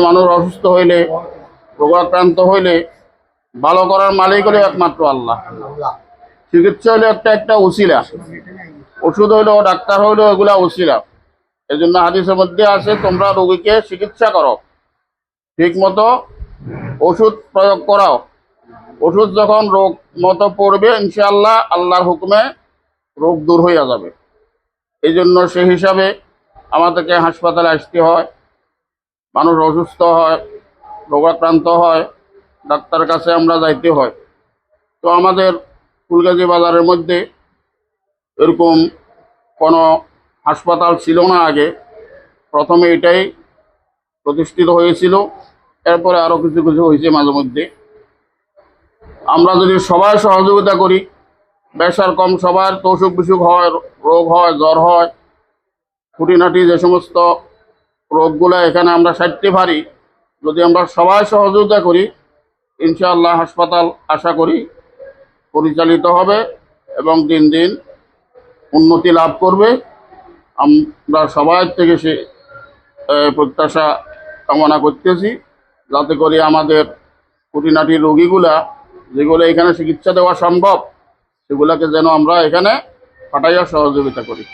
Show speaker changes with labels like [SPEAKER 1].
[SPEAKER 1] মানুষ অসুস্থ হইলে, রোগাক্রান্ত হইলে ভালো করার মালিক হলো একমাত্র আল্লাহ। চিকিৎসা হলো একটা একটা উসিলা, ওষুধ হইলো, ডাক্তার হইলো, এগুলা উসিলা। এই জন্য হাদিসের মধ্যে আছে, তোমরা রোগীকে চিকিৎসা করো, ঠিক মতো ওষুধ প্রয়োগ করাও। ওষুধ যখন রোগ মতো পড়বে, ইনশাআল্লাহ আল্লাহর হুকুমে রোগ দূর হইয়া যাবে। এই জন্য সেই হিসাবে আমাদেরকে হাসপাতালে আসতে হয়। মানুষ অসুস্থ হয়, রোগাক্রান্ত হয়, ডাক্তারের কাছে আমরা যাইতে হয়। তো আমাদের ফুলগাজী বাজারের মধ্যে এরকম কোনো হাসপাতাল ছিল না আগে, প্রথমে এটাই প্রতিষ্ঠিত হয়েছিল, এরপরে আরও কিছু কিছু হয়েছে মাঝে মধ্যে। আমরা যদি সবাই সহযোগিতা করি, বেশার কম সবার তো অসুখ বিসুখ হয়, রোগ হয়, জ্বর হয়, খুঁটিনাটি যে সমস্ত রোগগুলো এখানে আমরা সারতে পারি, যদি আমরা সবাই সহযোগিতা করি, ইনশাআল্লাহ হাসপাতাল আশা করি পরিচালিত হবে এবং দিন দিন উন্নতি লাভ করবে। আমরা সবাই থেকে সে প্রত্যাশা কামনা করতেছি, যাতে করে আমাদের খুঁটিনাটি রোগীগুলা যেগুলো এখানে চিকিৎসা দেওয়া সম্ভব, সেগুলোকে যেন আমরা এখানে পাঠাইয়া সহযোগিতা করি।